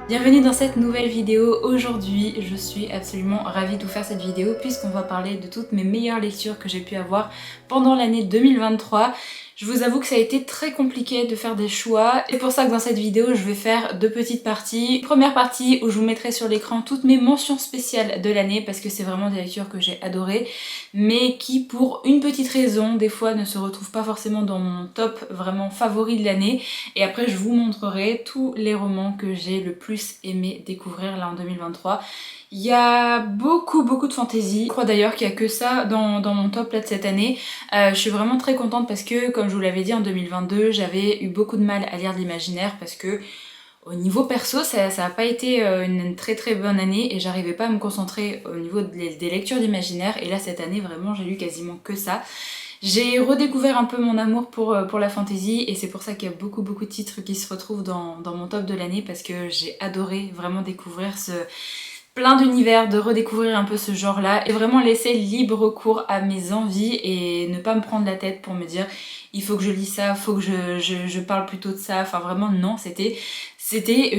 Bienvenue dans cette nouvelle vidéo. Aujourd'hui, je suis absolument ravie de vous faire cette vidéo puisqu'on va parler de toutes mes meilleures lectures que j'ai pu avoir pendant l'année 2023. Je vous avoue que ça a été très compliqué de faire des choix. C'est pour ça que dans cette vidéo, je vais faire deux petites parties. Première partie où je vous mettrai sur l'écran toutes mes mentions spéciales de l'année parce que c'est vraiment des lectures que j'ai adorées, mais qui pour une petite raison, des fois ne se retrouvent pas forcément dans mon top vraiment favori de l'année. Et après, je vous montrerai tous les romans que j'ai le plus aimé découvrir là en 2023. Il y a beaucoup de fantaisie. Je crois d'ailleurs qu'il n'y a que ça dans mon top là de cette année. Je suis vraiment très contente parce que, comme je vous l'avais dit en 2022, j'avais eu beaucoup de mal à lire de l'imaginaire parce que au niveau perso, ça n'a pas été une très bonne année et j'arrivais pas à me concentrer au niveau des lectures d'imaginaire. Et là, cette année, vraiment, j'ai lu quasiment que ça. J'ai redécouvert un peu mon amour pour la fantasy et c'est pour ça qu'il y a beaucoup de titres qui se retrouvent dans mon top de l'année parce que j'ai adoré vraiment découvrir plein d'univers, de redécouvrir un peu ce genre-là et vraiment laisser libre cours à mes envies et ne pas me prendre la tête pour me dire il faut que je lis ça, faut que je parle plutôt de ça. Enfin vraiment non, c'était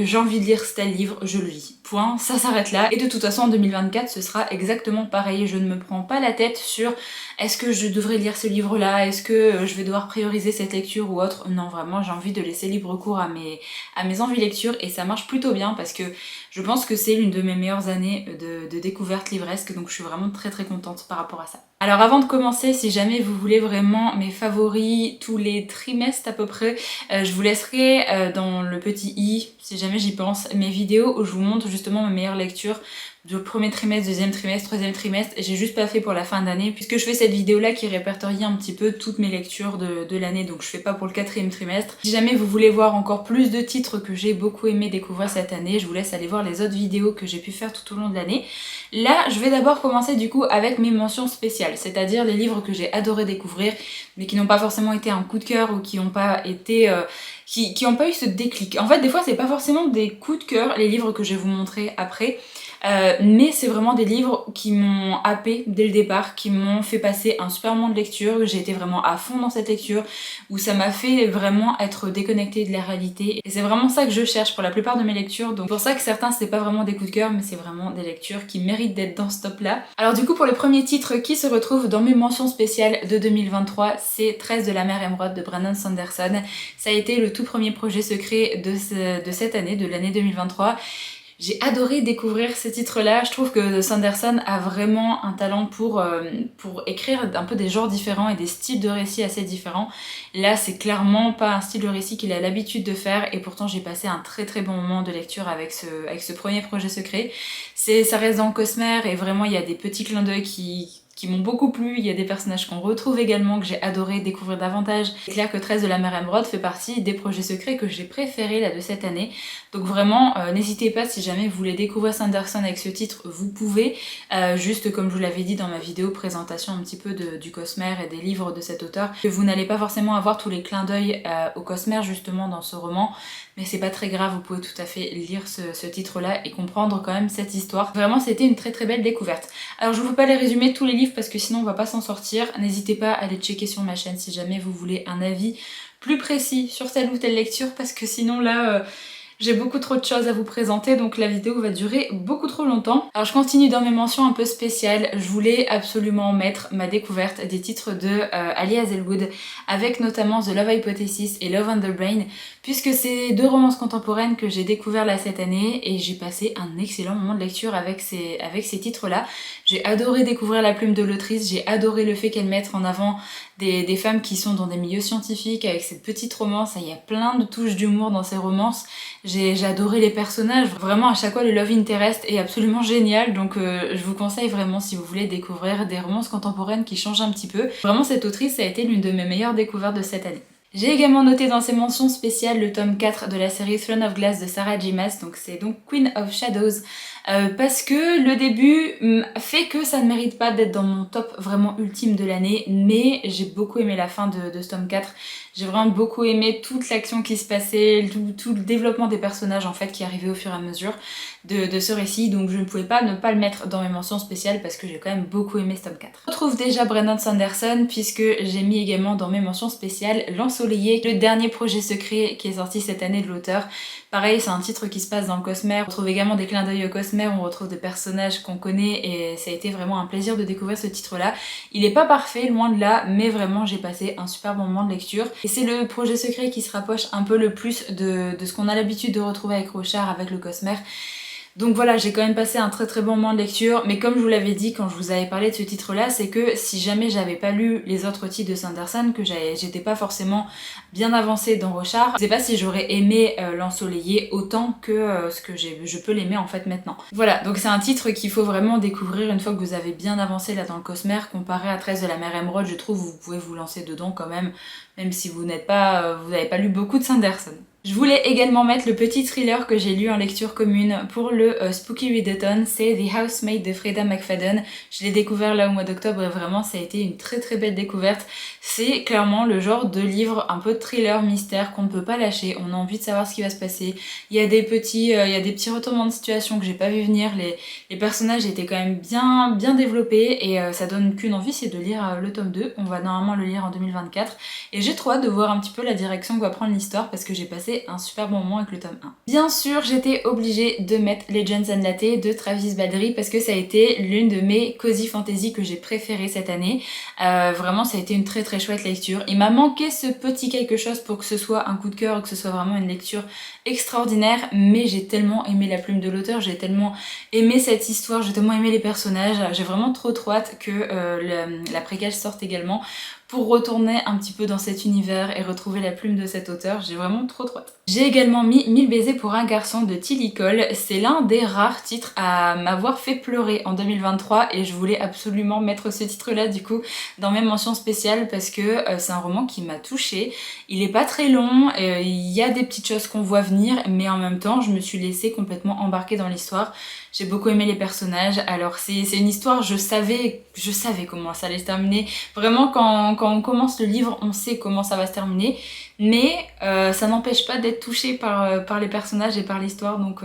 j'ai envie de lire tel livre, je le lis. Point, ça s'arrête là. Et de toute façon en 2024 ce sera exactement pareil. Je ne me prends pas la tête sur est-ce que je devrais lire ce livre-là, est-ce que je vais devoir prioriser cette lecture ou autre. Non, vraiment j'ai envie de laisser libre cours à mes envies lecture et ça marche plutôt bien parce que je pense que c'est l'une de mes meilleures années de découverte livresque, donc je suis vraiment très contente par rapport à ça. Alors avant de commencer, si jamais vous voulez vraiment mes favoris tous les trimestres à peu près, je vous laisserai dans le petit i, si jamais j'y pense, mes vidéos où je vous montre justement mes meilleures lectures du premier trimestre, deuxième trimestre, troisième trimestre. J'ai juste pas fait pour la fin d'année puisque je fais cette vidéo là qui répertorie un petit peu toutes mes lectures de l'année, donc je fais pas pour le quatrième trimestre. Si jamais vous voulez voir encore plus de titres que j'ai beaucoup aimé découvrir cette année, je vous laisse aller voir les autres vidéos que j'ai pu faire tout au long de l'année. Là, je vais d'abord commencer du coup avec mes mentions spéciales, c'est-à-dire les livres que j'ai adoré découvrir mais qui n'ont pas forcément été un coup de cœur ou qui n'ont pas été qui n'ont pas eu ce déclic. En fait, des fois, c'est pas forcément des coups de cœur, les livres que je vais vous montrer après. Mais c'est vraiment des livres qui m'ont happé dès le départ, qui m'ont fait passer un super moment de lecture, j'ai été vraiment à fond dans cette lecture, où ça m'a fait vraiment être déconnectée de la réalité. Et c'est vraiment ça que je cherche pour la plupart de mes lectures, donc c'est pour ça que certains c'est pas vraiment des coups de cœur, mais c'est vraiment des lectures qui méritent d'être dans ce top là. Alors du coup pour le premier titre qui se retrouve dans mes mentions spéciales de 2023, c'est 13 de la mer émeraude de Brandon Sanderson. Ça a été le tout premier projet secret de cette année, de l'année 2023. J'ai adoré découvrir ce titre-là. Je trouve que Sanderson a vraiment un talent pour écrire un peu des genres différents et des styles de récits assez différents. Là, c'est clairement pas un style de récit qu'il a l'habitude de faire et pourtant j'ai passé un très bon moment de lecture avec ce premier projet secret. Ça reste dans Cosmere et vraiment il y a des petits clins d'œil qui m'ont beaucoup plu, il y a des personnages qu'on retrouve également, que j'ai adoré découvrir davantage. C'est clair que 13 de la mer émeraude fait partie des projets secrets que j'ai préférés là de cette année. Donc vraiment, n'hésitez pas si jamais vous voulez découvrir Sanderson avec ce titre, vous pouvez. Juste comme je vous l'avais dit dans ma vidéo présentation un petit peu du Cosmere et des livres de cet auteur, que vous n'allez pas forcément avoir tous les clins d'œil au Cosmere justement dans ce roman, mais c'est pas très grave, vous pouvez tout à fait lire ce titre-là et comprendre quand même cette histoire. Vraiment, c'était une très belle découverte. Alors je vous fais pas les résumer tous les livres parce que sinon on va pas s'en sortir. N'hésitez pas à aller checker sur ma chaîne si jamais vous voulez un avis plus précis sur telle ou telle lecture parce que sinon là... j'ai beaucoup trop de choses à vous présenter donc la vidéo va durer beaucoup trop longtemps. Alors je continue dans mes mentions un peu spéciales. Je voulais absolument mettre ma découverte des titres de Ali Hazelwood avec notamment The Love Hypothesis et Love on the Brain puisque c'est deux romances contemporaines que j'ai découvert là cette année et j'ai passé un excellent moment de lecture avec ces titres-là. J'ai adoré découvrir la plume de l'autrice, j'ai adoré le fait qu'elle mette en avant des femmes qui sont dans des milieux scientifiques avec cette petite romance. Il y a plein de touches d'humour dans ces romances. J'ai adoré les personnages. Vraiment, à chaque fois, le love interest est absolument génial. Donc, je vous conseille vraiment si vous voulez découvrir des romances contemporaines qui changent un petit peu. Vraiment, cette autrice, ça a été l'une de mes meilleures découvertes de cette année. J'ai également noté dans ces mentions spéciales le tome 4 de la série Throne of Glass de Sarah J. Maas, donc c'est donc Queen of Shadows, parce que le début fait que ça ne mérite pas d'être dans mon top vraiment ultime de l'année, mais j'ai beaucoup aimé la fin de ce tome 4. J'ai vraiment beaucoup aimé toute l'action qui se passait, tout le développement des personnages en fait qui arrivait au fur et à mesure de ce récit, donc je ne pouvais pas ne pas le mettre dans mes mentions spéciales parce que j'ai quand même beaucoup aimé ce tome 4. On retrouve déjà Brandon Sanderson puisque j'ai mis également dans mes mentions spéciales Lance L'Ensoleillé, le dernier projet secret qui est sorti cette année de l'auteur. Pareil, c'est un titre qui se passe dans le Cosmere. On retrouve également des clins d'œil au Cosmere, on retrouve des personnages qu'on connaît et ça a été vraiment un plaisir de découvrir ce titre-là. Il est pas parfait, loin de là, mais vraiment j'ai passé un super bon moment de lecture. Et c'est le projet secret qui se rapproche un peu le plus de ce qu'on a l'habitude de retrouver avec Rochard, avec le Cosmere. Donc voilà, j'ai quand même passé un très bon moment de lecture, mais comme je vous l'avais dit quand je vous avais parlé de ce titre-là, c'est que si jamais j'avais pas lu les autres titres de Sanderson, que j'étais pas forcément bien avancée dans Rochard, je sais pas si j'aurais aimé L'Ensoleillé autant que ce que je peux l'aimer en fait maintenant. Voilà, donc c'est un titre qu'il faut vraiment découvrir une fois que vous avez bien avancé là dans le Cosmere, comparé à 13 de la mer Émeraude, je trouve vous pouvez vous lancer dedans quand même si vous n'avez pas lu beaucoup de Sanderson. Je voulais également mettre le petit thriller que j'ai lu en lecture commune pour le Spooky Readathon, c'est The Housemaid de Freida McFadden. Je l'ai découvert là au mois d'octobre et vraiment ça a été une très belle découverte. C'est clairement le genre de livre un peu thriller mystère qu'on ne peut pas lâcher, on a envie de savoir ce qui va se passer. Il y a des petits retournements de situation que j'ai pas vu venir, les personnages étaient quand même bien développés et ça donne qu'une envie, c'est de lire le tome 2. On va normalement le lire en 2024 et j'ai trop hâte de voir un petit peu la direction que va prendre l'histoire parce que j'ai passé un super bon moment avec le tome 1. Bien sûr, j'étais obligée de mettre Legends and Latte de Travis Baldree parce que ça a été l'une de mes cozy fantasy que j'ai préférées cette année. Vraiment, ça a été une très chouette lecture. Il m'a manqué ce petit quelque chose pour que ce soit un coup de cœur, que ce soit vraiment une lecture extraordinaire, mais j'ai tellement aimé la plume de l'auteur, j'ai tellement aimé cette histoire, j'ai tellement aimé les personnages, j'ai vraiment trop hâte que la préquelle sorte également pour retourner un petit peu dans cet univers et retrouver la plume de cet auteur. J'ai vraiment trop hâte. J'ai également mis 1000 baisers pour un garçon de Tilly Cole. C'est l'un des rares titres à m'avoir fait pleurer en 2023 et je voulais absolument mettre ce titre-là du coup dans mes mentions spéciales parce que c'est un roman qui m'a touchée. Il est pas très long, il y a des petites choses qu'on voit venir, mais en même temps je me suis laissée complètement embarquer dans l'histoire. J'ai beaucoup aimé les personnages. Alors c'est une histoire, je savais comment ça allait se terminer. Vraiment quand on commence le livre, on sait comment ça va se terminer. Mais ça n'empêche pas d'être touché par les personnages et par l'histoire. Donc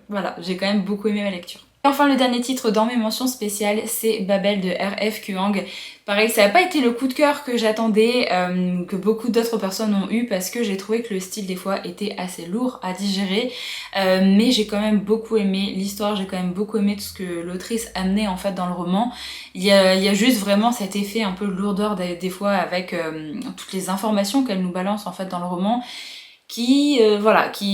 voilà, j'ai quand même beaucoup aimé ma lecture. Et enfin le dernier titre dans mes mentions spéciales, c'est Babel de R.F. Kuang. Pareil, ça n'a pas été le coup de cœur que j'attendais, que beaucoup d'autres personnes ont eu parce que j'ai trouvé que le style des fois était assez lourd à digérer, mais j'ai quand même beaucoup aimé l'histoire, j'ai quand même beaucoup aimé tout ce que l'autrice amenait en fait dans le roman. Il y a juste vraiment cet effet un peu lourdeur des fois avec toutes les informations qu'elle nous balance en fait dans le roman, qui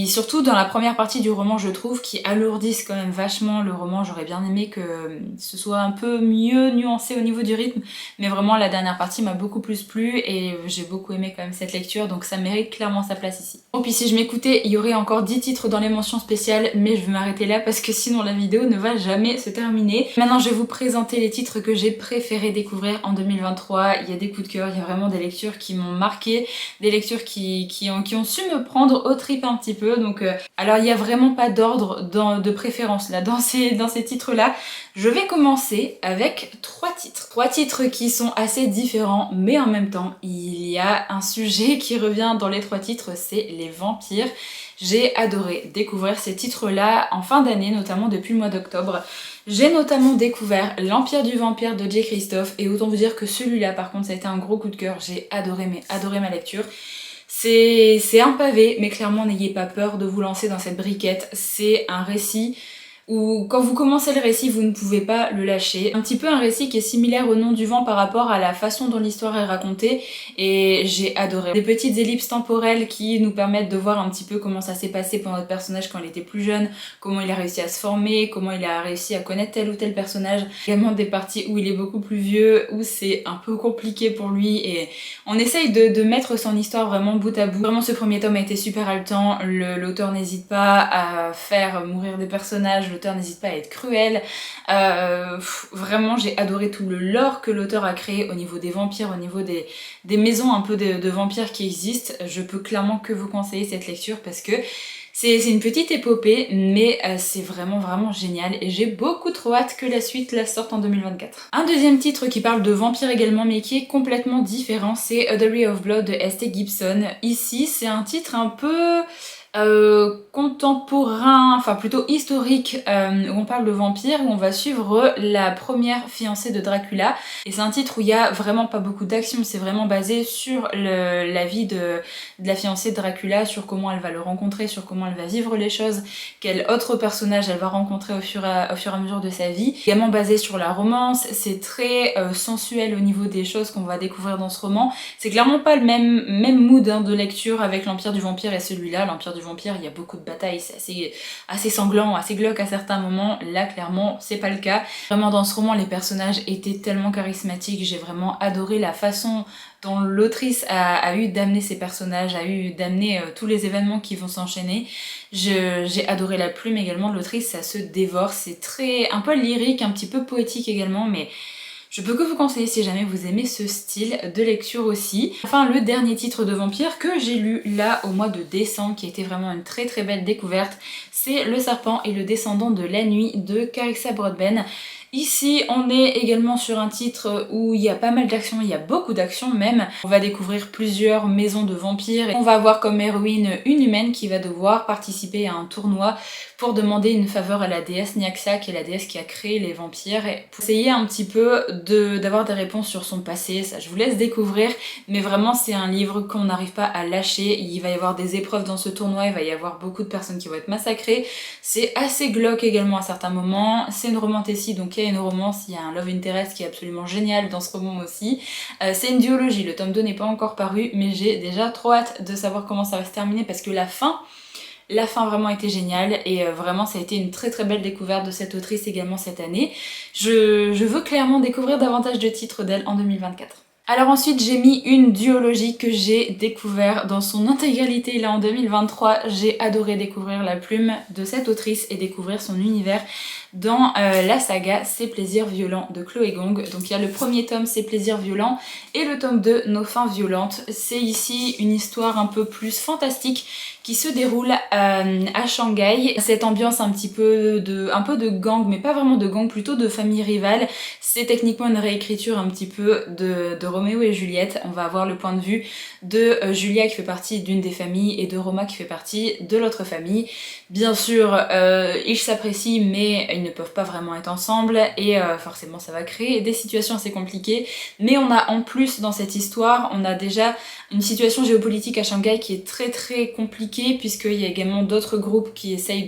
surtout dans la première partie du roman je trouve, qui alourdissent quand même vachement le roman. J'aurais bien aimé que ce soit un peu mieux nuancé au niveau du rythme, mais vraiment la dernière partie m'a beaucoup plus plu et j'ai beaucoup aimé quand même cette lecture, donc ça mérite clairement sa place ici. Bon, puis si je m'écoutais, il y aurait encore 10 titres dans les mentions spéciales, mais je vais m'arrêter là parce que sinon la vidéo ne va jamais se terminer. Maintenant je vais vous présenter les titres que j'ai préféré découvrir en 2023. Il y a des coups de cœur, il y a vraiment des lectures qui m'ont marqué, des lectures qui ont su me prendre aux tripes un petit peu. Donc alors il n'y a vraiment pas d'ordre de préférence là dans ces titres là. Je vais commencer avec 3 titres. 3 titres qui sont assez différents, mais en même temps il y a un sujet qui revient dans les 3 titres, c'est les vampires. J'ai adoré découvrir ces titres là en fin d'année, notamment depuis le mois d'octobre. J'ai notamment découvert L'Empire du Vampire de J. Christophe et autant vous dire que celui-là par contre ça a été un gros coup de cœur. J'ai adoré ma lecture. C'est un pavé, mais clairement n'ayez pas peur de vous lancer dans cette briquette. C'est un récit où quand vous commencez le récit, vous ne pouvez pas le lâcher. Un petit peu un récit qui est similaire au Nom du Vent par rapport à la façon dont l'histoire est racontée, et j'ai adoré. Des petites ellipses temporelles qui nous permettent de voir un petit peu comment ça s'est passé pour notre personnage quand il était plus jeune, comment il a réussi à se former, comment il a réussi à connaître tel ou tel personnage. Également des parties où il est beaucoup plus vieux, où c'est un peu compliqué pour lui, et on essaye de mettre son histoire vraiment bout à bout. Vraiment ce premier tome a été super haletant, l'auteur n'hésite pas à faire mourir des personnages, l'auteur n'hésite pas à être cruel. Vraiment j'ai adoré tout le lore que l'auteur a créé au niveau des vampires, au niveau des maisons un peu de vampires qui existent. Je peux clairement que vous conseiller cette lecture parce que c'est une petite épopée, mais c'est vraiment génial et j'ai beaucoup trop hâte que la suite la sorte en 2024. Un deuxième titre qui parle de vampires également, mais qui est complètement différent, c'est A Diary of Blood de S.T. Gibson. Ici, c'est un titre un peu contemporain, enfin plutôt historique, où on parle de vampires, où on va suivre la première fiancée de Dracula. Et c'est un titre où il y a vraiment pas beaucoup d'action, c'est vraiment basé sur la vie de la fiancée de Dracula, sur comment elle va le rencontrer, sur comment elle va vivre les choses, quel autre personnage elle va rencontrer au fur et à mesure de sa vie. Également basé sur la romance, c'est très sensuel au niveau des choses qu'on va découvrir dans ce roman. C'est clairement pas le même mood de lecture avec l'Empire du Vampire et celui-là. L'Empire du Vampire, il y a beaucoup de batailles, c'est assez sanglant, assez glauque à certains moments. Là, clairement, c'est pas le cas. Vraiment, dans ce roman, les personnages étaient tellement charismatiques. J'ai vraiment adoré la façon dont l'autrice a eu d'amener ses personnages, a eu d'amener tous les événements qui vont s'enchaîner. J'ai adoré la plume également de l'autrice, ça se dévore. C'est très un peu lyrique, un petit peu poétique également, mais je peux que vous conseiller si jamais vous aimez ce style de lecture aussi. Enfin, le dernier titre de vampire que j'ai lu là au mois de décembre, qui a été vraiment une très très belle découverte, c'est Le Serpent et le Descendant de la Nuit de Carissa Broadbent. Ici, on est également sur un titre où il y a pas mal d'action, il y a beaucoup d'action même. On va découvrir plusieurs maisons de vampires. On va avoir comme héroïne une humaine qui va devoir participer à un tournoi pour demander une faveur à la déesse Nyaxa, qui est la déesse qui a créé les vampires, et pour essayer un petit peu d'avoir des réponses sur son passé. Ça, je vous laisse découvrir, mais vraiment c'est un livre qu'on n'arrive pas à lâcher. Il va y avoir des épreuves dans ce tournoi, il va y avoir beaucoup de personnes qui vont être massacrées. C'est assez glauque également à certains moments. C'est une romantécie, donc il y a une romance, il y a un love interest qui est absolument génial dans ce roman aussi. C'est une duologie, le tome 2 n'est pas encore paru, mais j'ai déjà trop hâte de savoir comment ça va se terminer parce que la fin vraiment était géniale et vraiment ça a été une très très belle découverte de cette autrice également cette année. Je veux clairement découvrir davantage de titres d'elle en 2024. Alors ensuite j'ai mis une duologie que j'ai découvert dans son intégralité là en 2023. J'ai adoré découvrir la plume de cette autrice et découvrir son univers dans la saga Ces plaisirs violents de Chloé Gong. Donc il y a le premier tome Ces plaisirs violents et le tome 2 Nos fins violentes. C'est ici une histoire un peu plus fantastique qui se déroule à Shanghai. Cette ambiance un peu de gang, mais pas vraiment de gang, plutôt de famille rivale. C'est techniquement une réécriture un petit peu de Roméo et Juliette. On va avoir le point de vue de Julia qui fait partie d'une des familles et de Roma qui fait partie de l'autre famille. Bien sûr, ils s'apprécient mais ils ne peuvent pas vraiment être ensemble et forcément ça va créer des situations assez compliquées. Mais on a en plus dans cette histoire, on a déjà une situation géopolitique à Shanghai qui est très très compliquée puisqu'il y a également d'autres groupes qui essayent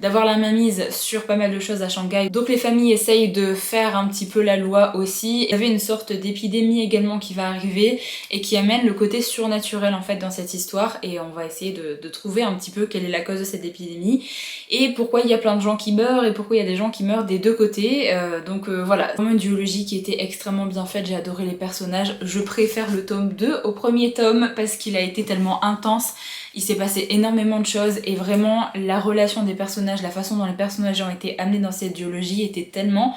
d'avoir la mainmise sur pas mal de choses à Shanghai. Donc les familles essayent de faire un petit peu la loi aussi. Il y avait une sorte d'épidémie également qui va arriver et qui amène le côté surnaturel en fait dans cette histoire et on va essayer de trouver un petit peu quelle est la cause de cette épidémie et pourquoi il y a plein de gens qui meurent et pourquoi il y a des gens qui meurent des deux côtés. Voilà, vraiment une duologie qui était extrêmement bien faite, j'ai adoré les personnages. Je préfère le tome 2 au premier tome parce qu'il a été tellement intense. Il s'est passé énormément de choses et vraiment la relation des personnages, la façon dont les personnages ont été amenés dans cette duologie était tellement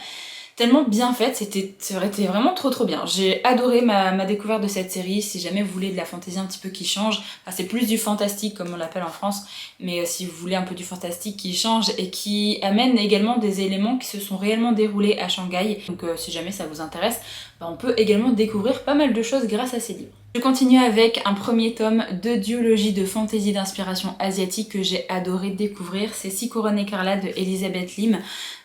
bien faite, c'était vraiment trop bien. J'ai adoré ma découverte de cette série. Si jamais vous voulez de la fantaisie un petit peu qui change, enfin c'est plus du fantastique comme on l'appelle en France, mais si vous voulez un peu du fantastique qui change et qui amène également des éléments qui se sont réellement déroulés à Shanghai, donc si jamais ça vous intéresse, on peut également découvrir pas mal de choses grâce à ces livres. Je continue avec un premier tome de duologie de fantaisie d'inspiration asiatique que j'ai adoré découvrir, c'est Six couronnes écarlates de Elisabeth Lim.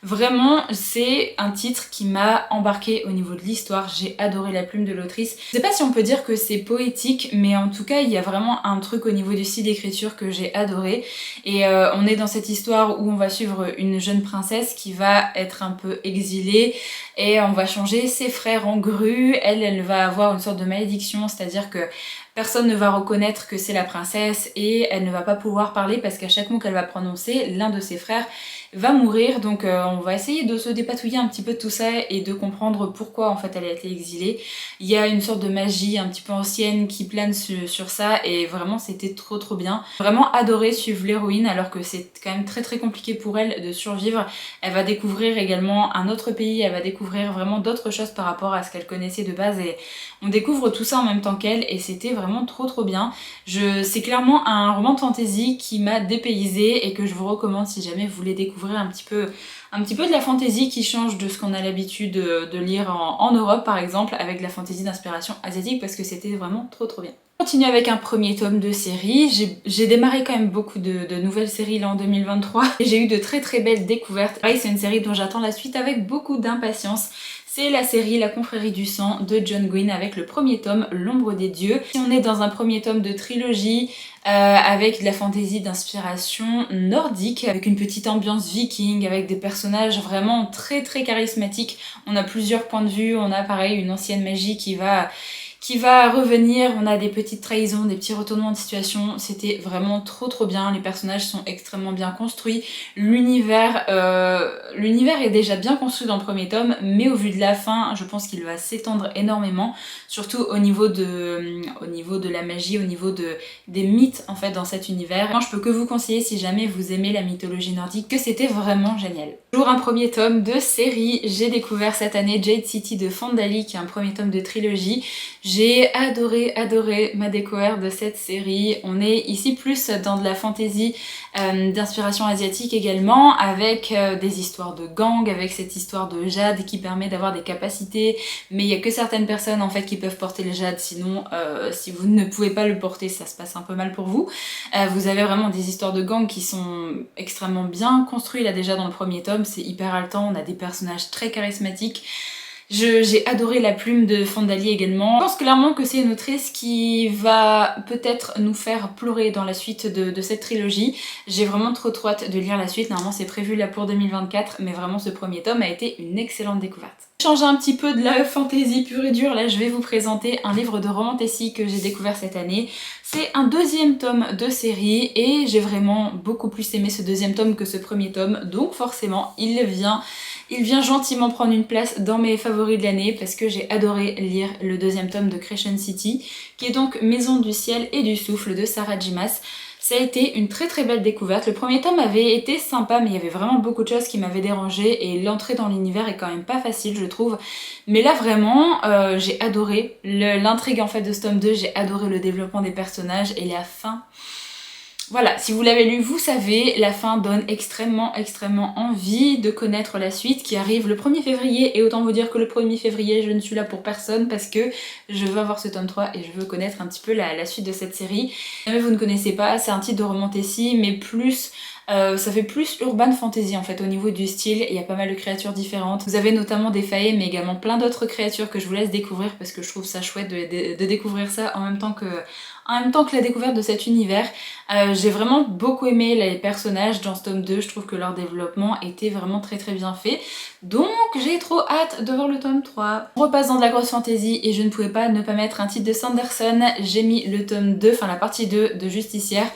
Vraiment, c'est un titre qui m'a embarqué au niveau de l'histoire, j'ai adoré la plume de l'autrice. Je sais pas si on peut dire que c'est poétique, mais en tout cas il y a vraiment un truc au niveau du style d'écriture que j'ai adoré. Et on est dans cette histoire où on va suivre une jeune princesse qui va être un peu exilée et on va changer ses frères en grue. Elle va avoir une sorte de malédiction, c'est-à-dire que personne ne va reconnaître que c'est la princesse et elle ne va pas pouvoir parler parce qu'à chaque mot qu'elle va prononcer, l'un de ses frères va mourir. Donc on va essayer de se dépatouiller un petit peu de tout ça et de comprendre pourquoi en fait elle a été exilée. Il y a une sorte de magie un petit peu ancienne qui plane sur ça et vraiment c'était trop bien. Vraiment adoré suivre l'héroïne alors que c'est quand même très compliqué pour elle de survivre. Elle va découvrir également un autre pays, elle va découvrir vraiment d'autres choses par rapport à ce qu'elle connaissait de base et on découvre tout ça en même temps qu'elle et c'était vraiment trop bien. C'est clairement un roman de fantasy qui m'a dépaysée et que je vous recommande si jamais vous voulez découvrir un petit peu de la fantaisie qui change de ce qu'on a l'habitude de lire en Europe par exemple, avec de la fantaisie d'inspiration asiatique parce que c'était vraiment trop bien. Continue avec un premier tome de série. J'ai démarré quand même beaucoup de nouvelles séries là en 2023 et j'ai eu de très très belles découvertes. Pareil, c'est une série dont j'attends la suite avec beaucoup d'impatience. C'est la série La Confrérie du Sang de John Gwynne avec le premier tome L'Ombre des Dieux. On est dans un premier tome de trilogie avec de la fantaisie d'inspiration nordique, avec une petite ambiance viking, avec des personnages vraiment très très charismatiques. On a plusieurs points de vue, on a pareil une ancienne magie qui va revenir, on a des petites trahisons, des petits retournements de situation, c'était vraiment trop bien, les personnages sont extrêmement bien construits, l'univers est déjà bien construit dans le premier tome, mais au vu de la fin, je pense qu'il va s'étendre énormément, surtout au niveau de la magie, au niveau des mythes en fait dans cet univers. Moi je peux que vous conseiller si jamais vous aimez la mythologie nordique, que c'était vraiment génial. Toujours un premier tome de série, j'ai découvert cette année Jade City de Fandali, qui est un premier tome de trilogie. J'ai adoré ma découverte de cette série. On est ici plus dans de la fantaisie d'inspiration asiatique également, avec des histoires de gang, avec cette histoire de jade qui permet d'avoir des capacités, mais il n'y a que certaines personnes en fait qui peuvent porter le jade, sinon si vous ne pouvez pas le porter, ça se passe un peu mal pour vous. Vous avez vraiment des histoires de gang qui sont extrêmement bien construites là déjà dans le premier tome, c'est hyper haletant, on a des personnages très charismatiques. J'ai adoré la plume de Fandali également. Je pense clairement que c'est une autrice qui va peut-être nous faire pleurer dans la suite de cette trilogie. J'ai vraiment trop hâte de lire la suite. Normalement c'est prévu là pour 2024, mais vraiment ce premier tome a été une excellente découverte. Changer un petit peu de la fantaisie pure et dure, là je vais vous présenter un livre de romantasy que j'ai découvert cette année. C'est un deuxième tome de série et j'ai vraiment beaucoup plus aimé ce deuxième tome que ce premier tome, donc forcément il vient gentiment prendre une place dans mes favoris de l'année parce que j'ai adoré lire le deuxième tome de Crescent City, qui est donc Maison du ciel et du souffle de Sarah J. Maas. Ça a été une très très belle découverte. Le premier tome avait été sympa, mais il y avait vraiment beaucoup de choses qui m'avaient dérangée et l'entrée dans l'univers est quand même pas facile, je trouve. Mais là vraiment, j'ai adoré l'intrigue en fait de ce tome 2, j'ai adoré le développement des personnages et la fin. Voilà, si vous l'avez lu, vous savez, la fin donne extrêmement envie de connaître la suite qui arrive le 1er février, et autant vous dire que le 1er février, je ne suis là pour personne parce que je veux avoir ce tome 3 et je veux connaître un petit peu la suite de cette série. Si jamais vous ne connaissez pas, c'est un titre de romantasy, mais plus... ça fait plus urban fantasy en fait au niveau du style, il y a pas mal de créatures différentes. Vous avez notamment des faées mais également plein d'autres créatures que je vous laisse découvrir parce que je trouve ça chouette de découvrir ça en même temps que la découverte de cet univers. J'ai vraiment beaucoup aimé les personnages dans ce tome 2, je trouve que leur développement était vraiment très bien fait. Donc j'ai trop hâte de voir le tome 3. On repasse dans de la grosse fantasy et je ne pouvais pas ne pas mettre un titre de Sanderson. J'ai mis le tome 2, enfin la partie 2 de Justicière.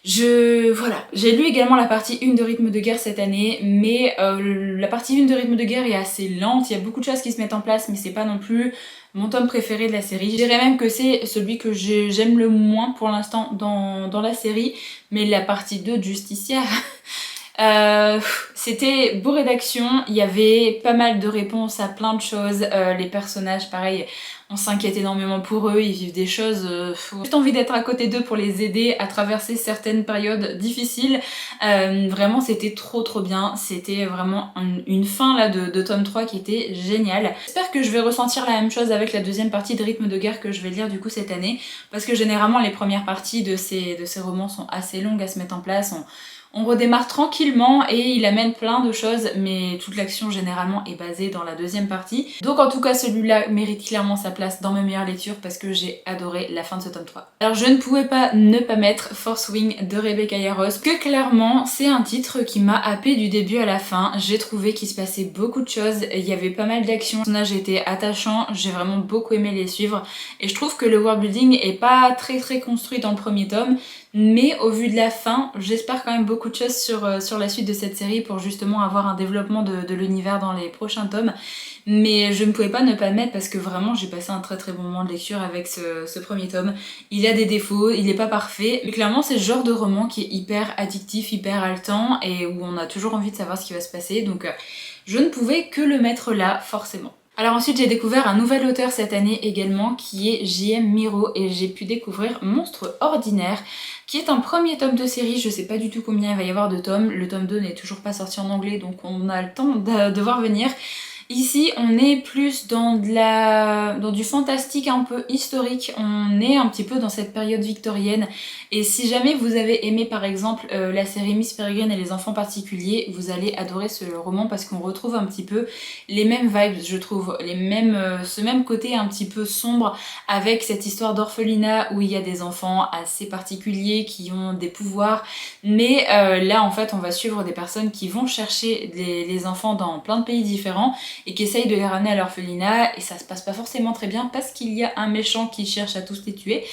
Voilà, j'ai lu également la partie 1 de Rythme de guerre cette année, mais la partie 1 de Rythme de guerre est assez lente, il y a beaucoup de choses qui se mettent en place, mais c'est pas non plus mon tome préféré de la série. Je dirais même que c'est celui que j'aime le moins pour l'instant dans la série, mais la partie 2 de Justicière... c'était bourré d'action, il y avait pas mal de réponses à plein de choses, les personnages pareil, on s'inquiète énormément pour eux, ils vivent des choses, juste envie d'être à côté d'eux pour les aider à traverser certaines périodes difficiles. Vraiment c'était trop bien, c'était vraiment une fin là de tome 3 qui était géniale. J'espère que je vais ressentir la même chose avec la deuxième partie de Rythme de guerre que je vais lire du coup cette année, parce que généralement les premières parties de ces romans sont assez longues à se mettre en place. On redémarre tranquillement et il amène plein de choses, mais toute l'action généralement est basée dans la deuxième partie. Donc en tout cas celui-là mérite clairement sa place dans mes meilleures lectures parce que j'ai adoré la fin de ce tome 3. Alors je ne pouvais pas ne pas mettre Fourth Wing de Rebecca Yarros, que clairement c'est un titre qui m'a happé du début à la fin. J'ai trouvé qu'il se passait beaucoup de choses, il y avait pas mal d'actions, le personnage était attachant, j'ai vraiment beaucoup aimé les suivre et je trouve que le world building est pas très construit dans le premier tome. Mais au vu de la fin, j'espère quand même beaucoup de choses sur la suite de cette série pour justement avoir un développement de l'univers dans les prochains tomes. Mais je ne pouvais pas ne pas le mettre parce que vraiment j'ai passé un très bon moment de lecture avec ce premier tome. Il a des défauts, il n'est pas parfait, mais clairement c'est le genre de roman qui est hyper addictif, hyper haletant et où on a toujours envie de savoir ce qui va se passer. Donc je ne pouvais que le mettre là, forcément. Alors ensuite j'ai découvert un nouvel auteur cette année également qui est J.M. Miro et j'ai pu découvrir Monstre Ordinaire qui est un premier tome de série, je sais pas du tout combien il va y avoir de tomes, le tome 2 n'est toujours pas sorti en anglais donc on a le temps de voir venir. Ici, on est plus dans du fantastique un peu historique, on est un petit peu dans cette période victorienne. Et si jamais vous avez aimé par exemple la série Miss Peregrine et les enfants particuliers, vous allez adorer ce roman parce qu'on retrouve un petit peu les mêmes vibes, je trouve, ce même côté un petit peu sombre avec cette histoire d'orphelinat où il y a des enfants assez particuliers qui ont des pouvoirs. Mais là, en fait, on va suivre des personnes qui vont chercher les enfants dans plein de pays différents et qui essayent de les ramener à l'orphelinat, et ça se passe pas forcément très bien parce qu'il y a un méchant qui cherche à tous les tuer.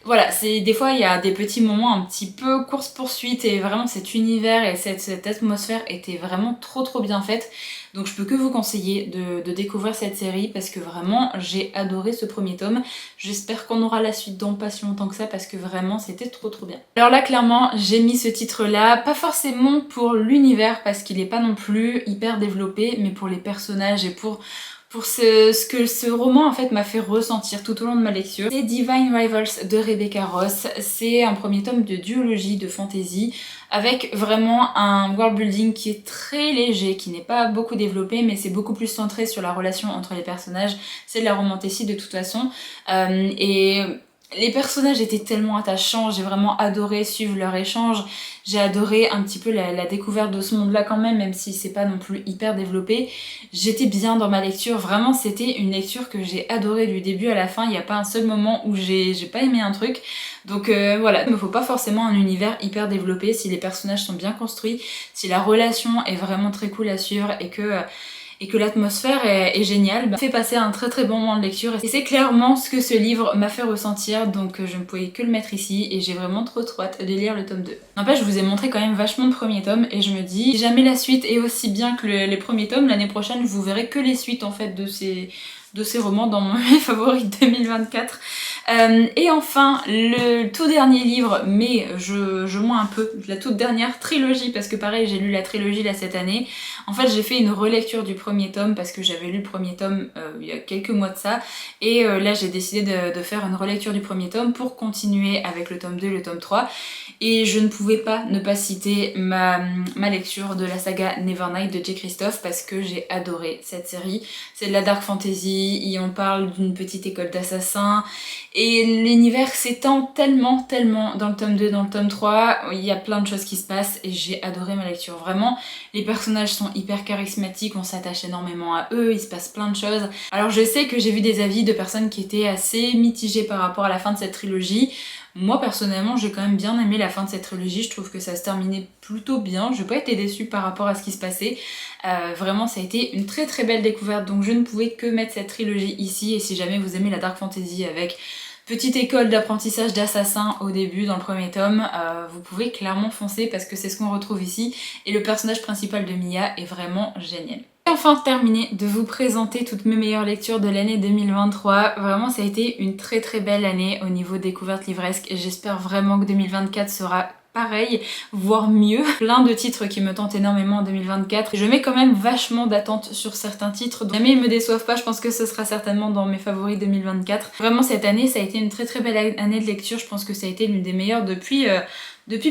Voilà, des fois il y a des petits moments un petit peu course-poursuite et vraiment cet univers et cette atmosphère était vraiment trop bien faite. Donc je peux que vous conseiller de découvrir cette série parce que vraiment j'ai adoré ce premier tome. J'espère qu'on aura la suite dans pas si longtemps que ça parce que vraiment c'était trop bien. Alors là clairement j'ai mis ce titre là, pas forcément pour l'univers parce qu'il est pas non plus hyper développé, mais pour les personnages et pour ce que ce roman en fait m'a fait ressentir tout au long de ma lecture. C'est Divine Rivals de Rebecca Ross. C'est un premier tome de duologie, de fantasy, avec vraiment un world building qui est très léger, qui n'est pas beaucoup développé, mais c'est beaucoup plus centré sur la relation entre les personnages. C'est de la romantasy de toute façon. Et les personnages étaient tellement attachants, j'ai vraiment adoré suivre leur échange, j'ai adoré un petit peu la découverte de ce monde-là quand même si c'est pas non plus hyper développé. J'étais bien dans ma lecture, vraiment c'était une lecture que j'ai adorée du début à la fin, il n'y a pas un seul moment où j'ai pas aimé un truc. Donc voilà, il ne faut pas forcément un univers hyper développé si les personnages sont bien construits, si la relation est vraiment très cool à suivre et que l'atmosphère est géniale, ça fait passer un très bon moment de lecture et c'est clairement ce que ce livre m'a fait ressentir, donc je ne pouvais que le mettre ici et j'ai vraiment trop hâte de lire le tome 2. N'empêche, je vous ai montré quand même vachement de premiers tomes et je me dis, si jamais la suite est aussi bien que les premiers tomes, l'année prochaine vous verrez que les suites en fait de ces romans dans mes favoris 2024. Et enfin, le tout dernier livre, mais je moins un peu, la toute dernière trilogie, parce que pareil, j'ai lu la trilogie là cette année. En fait, j'ai fait une relecture du premier tome, parce que j'avais lu le premier tome il y a quelques mois de ça, et là j'ai décidé de faire une relecture du premier tome pour continuer avec le tome 2 et le tome 3. Et je ne pouvais pas ne pas citer ma lecture de la saga Nevernight de J. Christophe parce que j'ai adoré cette série. C'est de la dark fantasy, et on parle d'une petite école d'assassins et l'univers s'étend tellement dans le tome 2, dans le tome 3, il y a plein de choses qui se passent et j'ai adoré ma lecture. Vraiment, les personnages sont hyper charismatiques, on s'attache énormément à eux, il se passe plein de choses. Alors je sais que j'ai vu des avis de personnes qui étaient assez mitigées par rapport à la fin de cette trilogie. Moi personnellement j'ai quand même bien aimé la fin de cette trilogie, je trouve que ça se terminait plutôt bien, j'ai pas été déçue par rapport à ce qui se passait. Vraiment ça a été une très belle découverte, donc je ne pouvais que mettre cette trilogie ici. Et si jamais vous aimez la dark fantasy avec petite école d'apprentissage d'assassins au début dans le premier tome, vous pouvez clairement foncer parce que c'est ce qu'on retrouve ici et le personnage principal de Mia est vraiment génial. Et enfin terminé de vous présenter toutes mes meilleures lectures de l'année 2023. Vraiment ça a été une très belle année au niveau découverte livresque et j'espère vraiment que 2024 sera pareil, voire mieux. Plein de titres qui me tentent énormément en 2024. Je mets quand même vachement d'attentes sur certains titres, donc jamais ils me déçoivent pas, je pense que ce sera certainement dans mes favoris 2024. Vraiment cette année ça a été une très belle année de lecture, je pense que ça a été l'une des meilleures depuis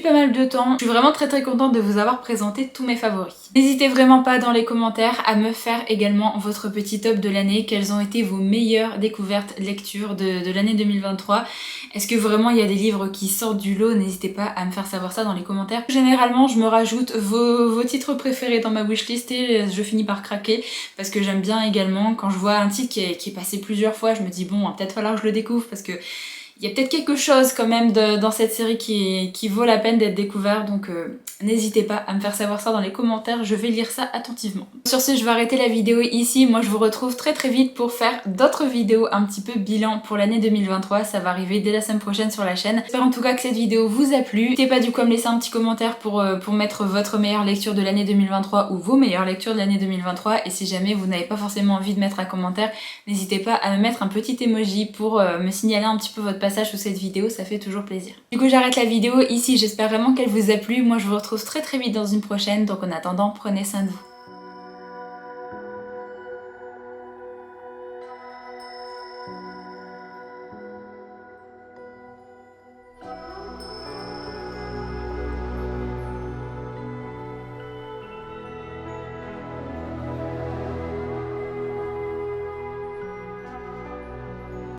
pas mal de temps. Je suis vraiment très contente de vous avoir présenté tous mes favoris. N'hésitez vraiment pas dans les commentaires à me faire également votre petit top de l'année. Quelles ont été vos meilleures découvertes, lectures de l'année 2023? Est-ce que vraiment il y a des livres qui sortent du lot? N'hésitez pas à me faire savoir ça dans les commentaires. Généralement je me rajoute vos titres préférés dans ma wishlist et je finis par craquer parce que j'aime bien également quand je vois un titre qui est passé plusieurs fois, je me dis bon, peut-être falloir que je le découvre parce que il y a peut-être quelque chose quand même dans cette série qui vaut la peine d'être découvert, donc n'hésitez pas à me faire savoir ça dans les commentaires, je vais lire ça attentivement. Sur ce, je vais arrêter la vidéo ici, moi je vous retrouve très vite pour faire d'autres vidéos un petit peu bilan pour l'année 2023, ça va arriver dès la semaine prochaine sur la chaîne. J'espère en tout cas que cette vidéo vous a plu. N'hésitez pas du coup à me laisser un petit commentaire pour mettre votre meilleure lecture de l'année 2023 ou vos meilleures lectures de l'année 2023, et si jamais vous n'avez pas forcément envie de mettre un commentaire, n'hésitez pas à me mettre un petit emoji pour me signaler un petit peu votre passage sous cette vidéo, ça fait toujours plaisir. Du coup j'arrête la vidéo ici, j'espère vraiment qu'elle vous a plu. Moi je vous retrouve très vite dans une prochaine, donc en attendant prenez soin de vous.